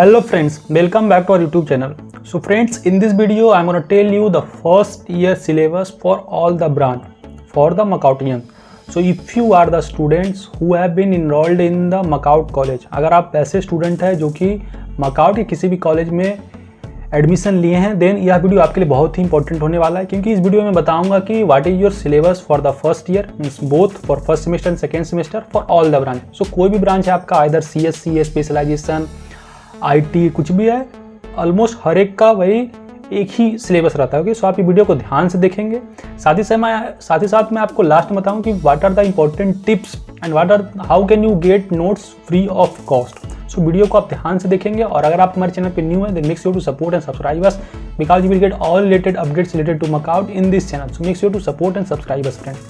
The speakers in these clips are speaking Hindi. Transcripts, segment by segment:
Hello friends, welcome back to our YouTube channel. So friends, in this video I'm going to tell you the first year syllabus for all the branch for the Macautian. So if you are the students who have been enrolled in the Macaut college, अगर आप ऐसे स्टूडेंट हैं जो कि Macaut के किसी भी कॉलेज में एडमिशन लिए हैं, देन यह वीडियो आपके लिए बहुत ही इंपॉर्टेंट होने वाला है, क्योंकि इस वीडियो में बताऊंगा कि what is your syllabus for the first year, means both for first semester and second semester for all the branch. So कोई भी ब्रांच है आपका, आइदर CSC है, स्पेशलाइजेशन, IT, कुछ भी है, ऑलमोस्ट हर एक का वही एक ही सिलेबस रहता है. ओके, सो आप ये वीडियो को ध्यान से देखेंगे. साथ ही साथ मैं आपको लास्ट में बताऊं कि what are the important tips and how can you get notes free of cost. So video को आप ध्यान से देखेंगे, और अगर आप हमारे चैनल पे न्यू है, then make sure to support and subscribe us because you will get all related updates related to Macaut in this channel. So make sure to support and subscribe us friends.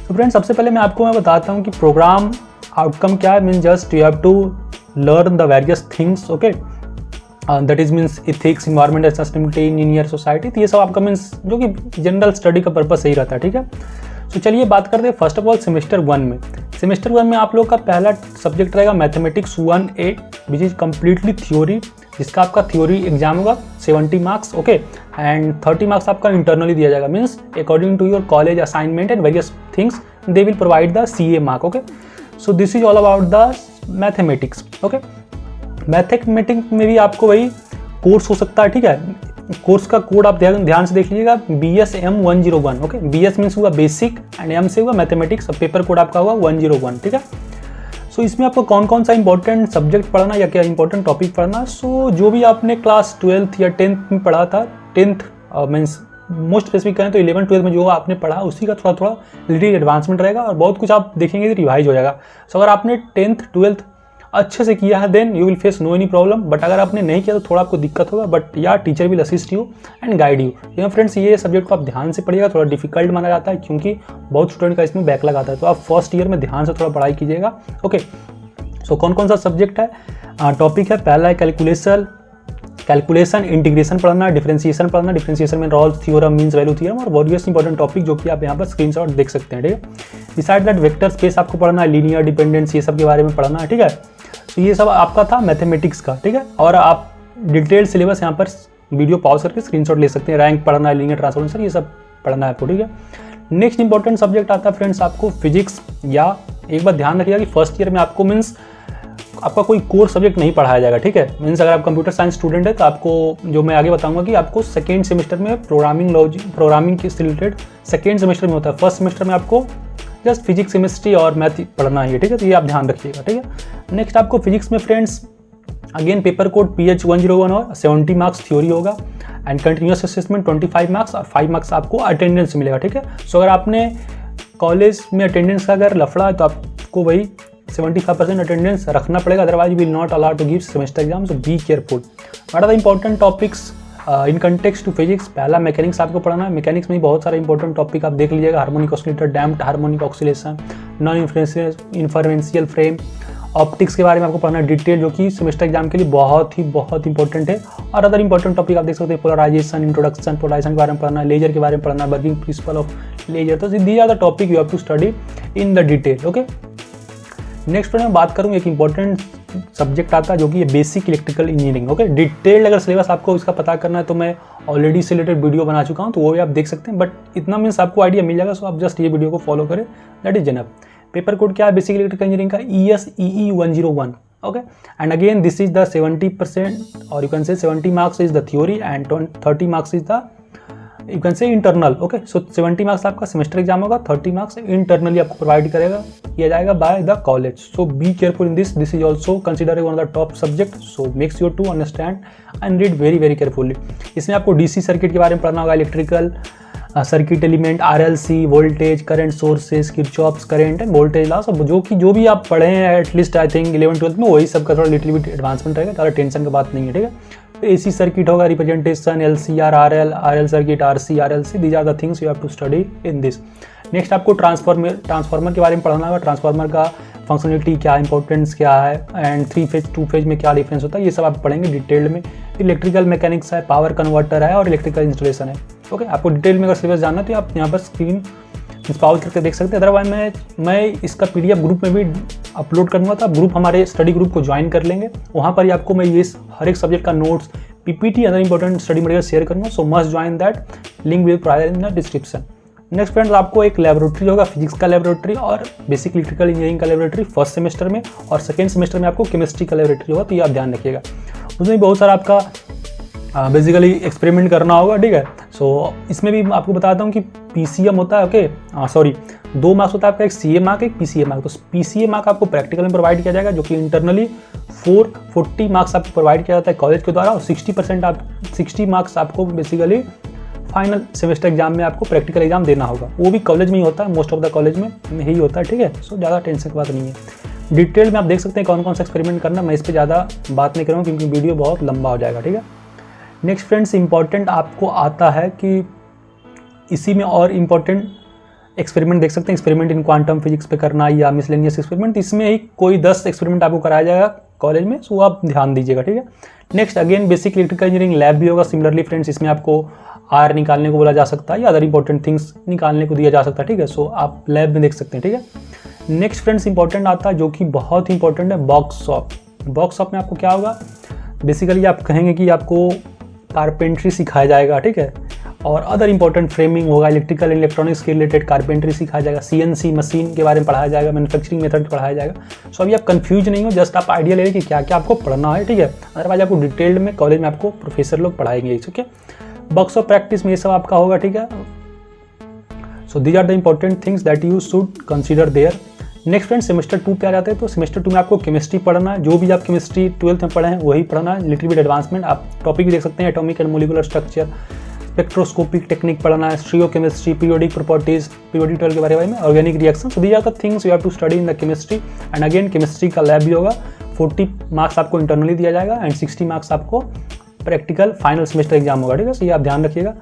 तो फ्रेंड्स, सबसे पहले मैं बताता हूँ कि प्रोग्राम आउटकम क्या है. Mean just you have to learn the various things, okay, that is means ethics, environment and sustainability, engineer, society. तो ये सब आपका मीन्स जो कि जनरल स्टडी का पर्पस सही रहता है. ठीक है, तो चलिए बात करते हैं फर्स्ट ऑफ ऑल सेमेस्टर 1 में. सेमेस्टर 1 में आप लोग का पहला सब्जेक्ट रहेगा mathematics 1A, which is completely theory, जिसका आपका थ्योरी एग्जाम होगा 70 मार्क्स, ओके, एंड 30 मार्क्स आपका इंटरनली दिया जाएगा. Means according to your college assignment and various things they will provide the CA mark. Okay, so this is all about the mathematics. Okay, mathematics में भी आपको वही कोर्स हो सकता है. ठीक है, कोर्स का कोड आप ध्यान से देख लीजिएगा, BSM 101. ओके, BS मीन्स हुआ बेसिक एंड M से हुआ मैथमेटिक्स. पेपर कोड आपका हुआ 101. ठीक है, सो इसमें आपको कौन कौन सा इंपॉर्टेंट सब्जेक्ट पढ़ना या क्या इंपॉर्टेंट टॉपिक पढ़ना. सो जो भी आपने क्लास 12th या 10th में पढ़ा था, 10th मीन्स मोस्ट स्पेसिफिक करें तो 11th-12th में जो आपने पढ़ा उसी का थोड़ा लिटिल एडवांसमेंट रहेगा, और बहुत कुछ आप देखेंगे कि रिवाइज हो जाएगा. सो अगर आपने 10th 12th अच्छे से किया है, then you will face no any problem. But अगर आपने नहीं किया तो थोड़ा आपको दिक्कत होगा, बट या teacher will assist you and guide you. यहाँ फ्रेंड्स, ये सब्जेक्ट को आप ध्यान से पढ़िएगा. थोड़ा डिफिकल्ट माना जाता है क्योंकि बहुत स्टूडेंट का इसमें बैकलॉग आता है, तो आप फर्स्ट ईयर में ध्यान से थोड़ा पढ़ाई कीजिएगा. ओके, सो कौन कौन सा सब्जेक्ट है, टॉपिक है. पहला है कैलकुलेशन, इंटीग्रेशन पढ़ना, डिफरेंशिएशन पढ़ना. डिफरेंशिएशन में Rolle's theorem, means value theorem और वेरियस इंपॉर्टेंट टॉपिक जो कि आप यहाँ पर स्क्रीनशॉट देख सकते हैं. ठीक है, बिसाइड दैट वेक्टर स्पेस आपको पढ़ना है, लीनियर डिपेंडेंस, ये सब के बारे में पढ़ना है. ठीक है, तो ये सब आपका था मैथमेटिक्स का. ठीक है, और आप डिटेल सिलेबस यहाँ पर वीडियो पॉज करके स्क्रीनशॉट ले सकते हैं. रैंक पढ़ना है, लीनियर ट्रांसफॉर्मेशन, ये सब पढ़ना है आपको. ठीक है, नेक्स्ट इंपॉर्टेंट सब्जेक्ट आता है फ्रेंड्स आपको फिजिक्स. या एक बात ध्यान रखिएगा कि फर्स्ट ईयर में आपको मीन्स आपका कोई कोर सब्जेक्ट नहीं पढ़ाया जाएगा. ठीक है, मीन्स अगर आप कंप्यूटर साइंस स्टूडेंट है तो आपको जो मैं आगे बताऊंगा कि आपको सेकेंड सेमेस्टर में प्रोग्रामिंग के रिलेटेड सेकेंड सेमेस्टर में होता है. फर्स्ट सेमेस्टर में आपको जस्ट फिजिक्स, केमिस्ट्री और मैथ पढ़ना है. ठीक है, तो ये आप ध्यान रखिएगा. ठीक है, नेक्स्ट आपको फिजिक्स में friends again paper code PH 101 और 70 मार्क्स थ्योरी होगा, एंड कंटिन्यूअस असेसमेंट 25 मार्क्स और 5 मार्क्स आपको अटेंडेंस मिलेगा. ठीक है, सो अगर आपने कॉलेज में अटेंडेंस का अगर लफड़ा है तो आपको वही 75% अटेंडेंस रखना पड़ेगा, otherwise will not allow to give semester exam. So be careful. What are the important topics in context to physics. पहला मैकेनिक्स आपको पढ़ना है. मैकेनिक्स में बहुत सारे इंपॉर्टेंट टॉपिक आप देख लीजिएगा. Harmonic oscillator, damped harmonic oscillation, non influential frame, optics के बारे में आपको पढ़ना है डिटेल, जो कि सेमेस्टर एग्जाम के लिए बहुत इंपॉर्टेंट है. और अदर इंपॉर्टेंट टॉपिक आप देख सकते हैं, पोलराइजेशन, इंट्रोडक्शन, पोलराइजेशन के बारे में पढ़ना है, लेजर के बारे में पढ़ना है, वर्किंग प्रिंसिपल ऑफ लेजर. तो these are the topic you have to study in the detail. Okay, next मैं बात करूँ, एक इंपॉर्टेंट सब्जेक्ट आता है जो कि basic electrical engineering. Okay, detailed अगर सिलेबस आपको इसका पता करना है तो मैं ऑलरेडी से रिलेटेड वीडियो बना चुका हूँ, तो वो भी आप देख सकते हैं. बट इतना मीन्स आपको आइडिया मिल जाएगा. सो आप जस्ट ये वीडियो को फॉलो करें, that is enough. Paper code क्या है बेसिक इलेक्ट्रिकल इंजीनियरिंग का, ESEE 101. Okay, and again this is the 70% और you can say 70 marks is the theory and 30 marks is the you can say internal. Okay, so 70 marks आपका सेमेस्टर एग्जाम होगा, 30 मार्क्स इंटरनली आपको प्रोवाइड किया जाएगा by the college. So be careful in this is also consider one of the top subject. So make sure to understand and read very carefully. इसमें आपको DC सर्किट के बारे में पढ़ना होगा, electrical circuit element, RLC, voltage, current sources, Kirchhoff's current and voltage laws. जो भी आप पढ़े हैं एटलीस्ट आई थिंक 11th-12th में, वही सब का थोड़ा लिटिल बिट एडवांसमेंट रहेगा, ज़्यादा टेंशन की बात नहीं है. ठीक है, AC सर्किट होगा, representation, LCR, RL circuit, RC, RLC, these are the things you have to study in this. Next आपको ट्रांसफार्मर के बारे में पढ़ना होगा. ट्रांसफार्मर का फंक्शनलिटी क्या, इंपॉर्टेंस क्या है, एंड 3 फेज 2 फेज में क्या डिफरेंस होता है, ये सब आप पढ़ेंगे डिटेल्ड में. इलेक्ट्रिकल मैकेनिक्स है, पावर कन्वर्टर है और इलेक्ट्रिकल इंस्टॉलेशन है. ओके, आपको डिटेल में अगर सिलेबस जानना है तो आप यहाँ पर स्क्रीन पाउज करके देख सकते हैं। अदरवाइज मैं इसका PDF ग्रुप में भी अपलोड करूँगा, तो आप ग्रुप हमारे स्टडी ग्रुप को ज्वाइन कर लेंगे। वहाँ पर ही आपको मैं ये हर एक सब्जेक्ट का notes, PPT, other important study material share करूँगा। So must join that, link will provided in the description. Next friends, आपको एक लेबोरेटरी होगा, फिजिक्स का लेबोरेटरी और बेसिक इलेक्ट्रिकल इंजीनियरिंग का लेबोरेटरी फर्स्ट सेमेस्टर में, और सेकेंड सेमेस्टर में आपको केमिस्ट्री का लेबोरेटरी होगा। तो ये आप ध्यान रखिएगा। उसमें बहुत सारा आपका बेसिकली एक्सपेरिमेंट करना होगा, ठीक है। सो इसमें भी आपको बताता हूँ कि PCM होता है, ओके सॉरी 2 मार्क्स होता है आपका, एक CA मार्क, एक PCA मार्क। तो PCA मार्क आपको प्रैक्टिकल में प्रोवाइड किया जाएगा, जो कि इंटरनली 40 मार्क्स आपको प्रोवाइड किया जाता है कॉलेज के द्वारा, और 60 मार्क्स आपको बेसिकली फाइनल सेमेस्टर एग्जाम में आपको प्रैक्टिकल एग्जाम देना होगा। वो भी कॉलेज में ही होता है, मोस्ट ऑफ द कॉलेज में यही होता है, ठीक है। सो ज़्यादा टेंशन की बात नहीं है। डिटेल में आप देख सकते हैं कौन कौन सा एक्सपेरिमेंट करना। मैं इस पर ज़्यादा बात नहीं करूँगा क्योंकि वीडियो बहुत लंबा हो जाएगा, ठीक है। नेक्स्ट फ्रेंड्स, इंपॉर्टेंट आपको आता है कि इसी में और इम्पॉर्टेंट एक्सपेरिमेंट देख सकते हैं, एक्सपेरिमेंट इन क्वांटम फिजिक्स पे करना या मिसलेनियस एक्सपेरिमेंट। इसमें ही कोई 10 एक्सपेरिमेंट आपको कराया जाएगा कॉलेज में, सो आप ध्यान दीजिएगा, ठीक है। Next again basic electrical engineering lab भी होगा। सिमिलरली फ्रेंड्स, इसमें आपको आर निकालने को बोला जा सकता है या अदर इंपॉर्टेंट थिंग्स निकालने को दिया जा सकता है, ठीक है। सो आप लैब में देख सकते हैं, ठीक है। नेक्स्ट फ्रेंड्स, इंपॉर्टेंट आता है जो कि बहुत ही इंपॉर्टेंट है, बॉक्स शॉप। बॉक्स शॉप में आपको क्या होगा, बेसिकली आप कहेंगे कि आपको कारपेंट्री सिखाया जाएगा, ठीक है, और अदर इंपॉर्टेंट फ्रेमिंग होगा, इलेक्ट्रिकल इलेक्ट्रॉनिक्स के रिलेटेड कारपेंट्री सिखाया जाएगा, CNC मशीन के बारे में पढ़ाया जाएगा, मैन्युफैक्चरिंग मेथड पढ़ाया जाएगा। सो अभी आप कंफ्यूज नहीं हो, जस्ट आप आइडिया ले लें कि क्या क्या आपको पढ़ना है, ठीक है। अदरवाइज आपको डिटेल्ड में कॉलेज में आपको प्रोफेसर लोग पढ़ाएंगे, ठीक है। बॉक्स ऑफ प्रैक्टिस में ये सब आपका होगा, ठीक है। So these are the important things that you should consider there. Next friend, semester 2 पे आ जाते हैं। तो सेमेस्टर 2 में आपको केमिस्ट्री पढ़ना है, जो भी आप केमिस्ट्री 12th में पढ़े हैं वही पढ़ना है, लिटिल बिट एडवांसमेंट। आप टॉपिक भी देख सकते हैं, atomic and molecular structure, spectroscopic technique पढ़ना है, stereochemistry, periodic properties, periodic table के बारे में, organic reaction. So these are the things you have to study in the chemistry. And again chemistry का लैब भी होगा। 40 मार्क्स आपको इंटरनली दिया जाएगा एंड 60 मार्क्स आपको प्रैक्टिकल फाइनल सेमेस्टर एग्जाम होगा, ठीक है। सो ये आप ध्यान रखिएगा।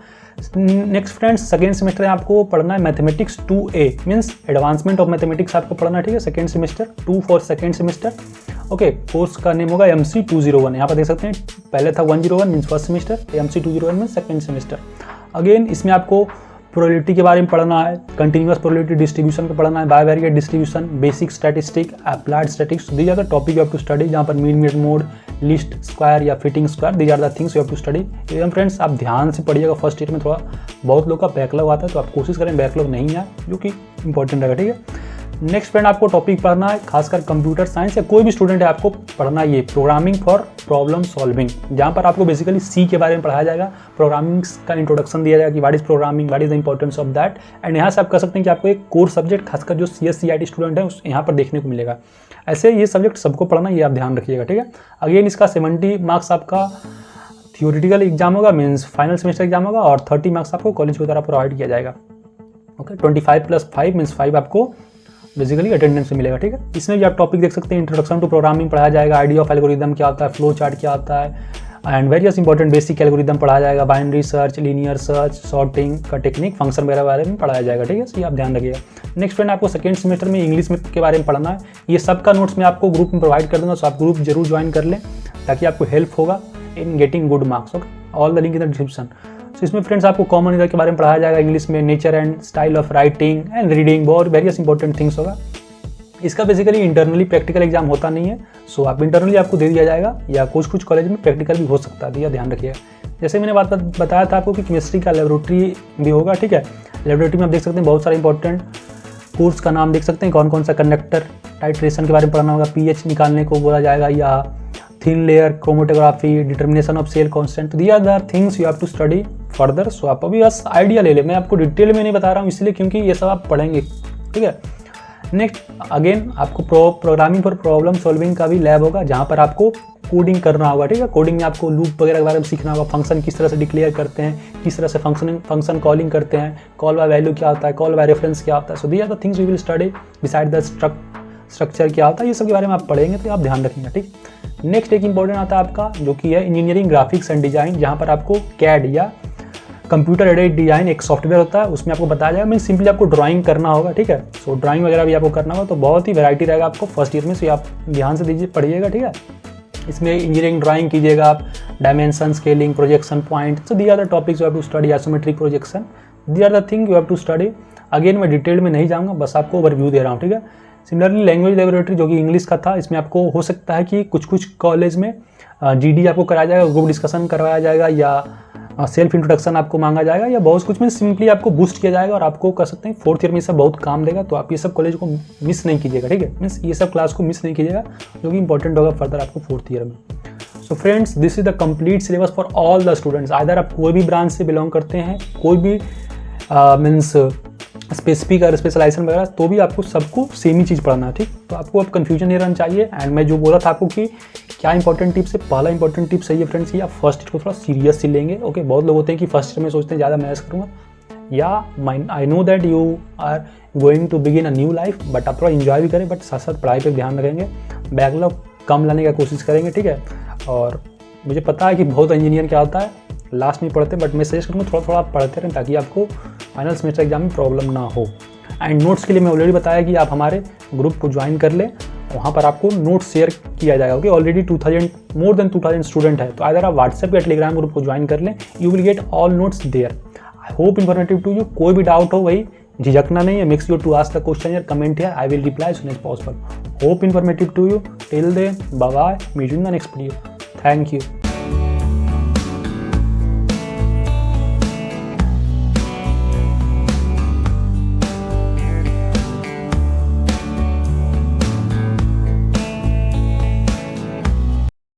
नेक्स्ट फ्रेंड्स, सेकेंड सेमेस्टर में आपको पढ़ना है mathematics 2A, means advancement of mathematics आपको पढ़ना है, ठीक है। Second semester 2 for second semester, okay. Course का नेम होगा MC 201। यहाँ पर देख सकते हैं, पहले था 101 means first semester, MC 201 means second semester. Again इसमें आपको प्रोबेबिलिटी के बारे में पढ़ना है, कंटिन्यूअस प्रोबेबिलिटी डिस्ट्रीब्यूशन पे पढ़ना है, bivariate distribution, basic statistic, applied statistics. These are the topic you have to study, जहाँ पर mean mid mode, least square या fitting square, these are the things you have to study. एकदम फ्रेंड्स, आप ध्यान से पढ़िएगा। फर्स्ट ईयर में थोड़ा बहुत लोग का बैकलॉग आता है, तो आप कोशिश करें बैकलॉग नहीं आए, जो कि इंपॉर्टेंट रहेगा, ठीक है। नेक्स्ट फ्रेंड, आपको टॉपिक पढ़ना है खासकर कंप्यूटर साइंस या कोई भी स्टूडेंट है आपको पढ़ना है ये प्रोग्रामिंग फॉर प्रॉब्लम सॉल्विंग, जहाँ पर आपको बेसिकली C के बारे में पढ़ाया जाएगा। प्रोग्रामिंग का इंट्रोडक्शन दिया जाएगा कि what is programming, what is the importance of that. And यहाँ से आप कह सकते हैं कि आपको एक कोर सब्जेक्ट खासकर जो CS CIT स्टूडेंट है उस यहाँ पर देखने को मिलेगा। ऐसे ये सब्जेक्ट सबको पढ़ना, ये आप ध्यान रखिएगा, ठीक है। अगेन इसका 70 मार्क्स आपका थियोरिटिकल एग्जाम होगा, मीन्स फाइनल सेमेस्टर एग्जाम होगा, और 30 मार्क्स आपको कॉलेज के द्वारा प्रोवाइड किया जाएगा, ओके। 25 + 5 मीन्स 5 आपको बेसिकली अटेंडेंस में मिलेगा, ठीक है। इसमें भी आप टॉपिक देख सकते हैं, इंट्रोडक्शन टू प्रोग्रामिंग पढ़ाया जाएगा, आइडिया ऑफ एल्गोरिदम क्या होता है, फ्लो चार्ट क्या होता है, and various important basic algorithm पढ़ाया जाएगा, binary search, linear search, sorting का टेक्निक, फंक्शन वगैरह बारे में पढ़ाया जाएगा, ठीक है। सो ये आप ध्यान रखिएगा। नेक्स्ट फ्रेंड, आपको सेकंड सेमेस्टर में इंग्लिश में के बारे में पढ़ना है। ये सबका नोट्स मैं आपको ग्रुप में प्रोवाइड कर दूंगा, सो आप ग्रुप जरूर ज्वाइन कर लें ताकि आपको हेल्प होगा in getting good marks, okay. All the link in the description. So इसमें फ्रेंड्स आपको कॉमन ईयर के बारे में पढ़ाया जाएगा इंग्लिश में, nature and style of writing and reading, बहुत वेरियस इंपॉर्टेंट थिंग्स होगा। इसका बेसिकली इंटरनली प्रैक्टिकल एग्जाम होता नहीं है, सो आप इंटरनली आपको दे दिया जाएगा, या कुछ कॉलेज में प्रैक्टिकल भी हो सकता है, तो यह ध्यान रखिएगा। जैसे मैंने बताया था आपको कि केमिस्ट्री का लेबोरेटरी भी होगा, ठीक है। लेबोरेटरी में आप देख सकते हैं बहुत सारे इंपॉर्टेंट कोर्स का नाम देख सकते हैं, कौन कौन सा, कंडक्टर टाइट्रेशन के बारे में पढ़ना होगा, pH निकालने को बोला जाएगा, या thin layer chromatography, determination of cell constant. तो these are the things you have to study further. So आप अभी बस आइडिया ले लें, मैं आपको डिटेल में नहीं बता रहा हूँ इसलिए क्योंकि ये सब आप पढ़ेंगे, ठीक है। नेक्स्ट अगेन आपको प्रोग्रामिंग फॉर प्रॉब्लम सॉल्विंग का भी लैब होगा, जहाँ पर आपको कोडिंग करना होगा, ठीक है। कोडिंग में आपको लूप वगैरह के बारे में सीखना होगा, फंक्शन किस तरह से डिक्लेयर करते हैं, किस तरह से फंक्शन कॉलिंग करते हैं, कॉल बाय वैल्यू क्या होता है, कॉल बाय रेफरेंस क्या होता है। So these are the things we will study. Beside the structure क्या होता है, ये सब के बारे में आप पढ़ेंगे, तो आप ध्यान रखेंगे, ठीक। नेक्स्ट एक इंपॉर्टेंट आता है आपका जो कि है इंजीनियरिंग ग्राफिक्स एंड डिजाइन, जहाँ पर आपको CAD या कंप्यूटर एडेड डिजाइन एक सॉफ्टवेयर होता है, उसमें आपको बताया जाएगा। मीन सिंपली आपको ड्राइंग करना होगा, ठीक है। सो ड्राइंग वगैरह भी आपको करना होगा, तो बहुत ही वैरायटी रहेगा आपको फर्स्ट ईयर में, सो आप ध्यान से दीजिए, पढ़िएगा, ठीक है। इसमें इंजीनियरिंग ड्राइंग कीजिएगा आप, dimension, scaling, projection point. So these are the topics you have to study, isometric projection, these are the thing you have to study. Again मैं डिटेल में नहीं जाऊँगा, बस आपको ओवरव्यू दे रहा हूँ, ठीक है। सिमिलरली लैंग्वेज लेबोरेटरी जो कि इंग्लिश का था, इसमें आपको हो सकता है कि कुछ कॉलेज में GD आपको कराया जाएगा, ग्रुप डिस्कशन करवाया जाएगा, या सेल्फ इंट्रोडक्शन आपको मांगा जाएगा, या बहुत कुछ में सिंपली आपको बूस्ट किया जाएगा और आपको कर सकते हैं 4th ईयर में सब बहुत काम देगा। तो आप ये सब कॉलेज को मिस नहीं कीजिएगा, ठीक है। मीन्स ये सब क्लास को मिस नहीं कीजिएगा, जो कि इंपॉर्टेंट होगा फर्दर आपको 4th ईयर में। So friends, this is the complete syllabus for all the students. Either आप कोई भी ब्रांच से बिलोंग करते हैं, कोई भी मीन्स स्पेसिफिक और स्पेशलाइजेशन वगैरह, तो भी आपको सबको सेम ही चीज़ पढ़ना है, ठीक। तो आपको अब कन्फ्यूजन नहीं रहना चाहिए। एंड मैं जो बोला था आपको कि क्या इंपॉर्टेंट टिप्स है, पहला इंपॉर्टेंट टिप्स है ये फ्रेंड्स, कि आप फर्स्ट ईयर को थोड़ा सीरियसली लेंगे। ओके, बहुत लोग होते हैं कि फर्स्ट ईयर में सोचते हैं ज़्यादा मैथ्स करूँगा, या I know that you are going to begin a new life, but आप थोड़ा इन्जॉय भी करें, बट साथ साथ पढ़ाई पर ध्यान रखेंगे, बैकलॉग कम लाने का कोशिश करेंगे, ठीक है। और मुझे पता है कि बहुत इंजीनियर क्या होता है, लास्ट में पढ़ते, बट मैं सजेस्ट करूँगा थोड़ा थोड़ा पढ़ते रहें, ताकि आपको फाइनल सेमेस्टर एग्जाम में प्रॉब्लम ना हो। एंड नोट्स के लिए मैं ऑलरेडी बताया कि आप हमारे ग्रुप को ज्वाइन कर लें, वहाँ पर आपको नोट्स शेयर किया जाएगा। Okay, already more than 2000 student है, तो अगर आप व्हाट्सएप या टेलीग्राम ग्रुप को ज्वाइन कर लें, you will get all notes there. I hope informative to you. कोई भी डाउट हो भाई झिझकना नहीं है, make sure to ask the question here, comment here, I will reply as soon as possible. Hope informative to you. Till then, bye bye, meet you in the next video. Thank you.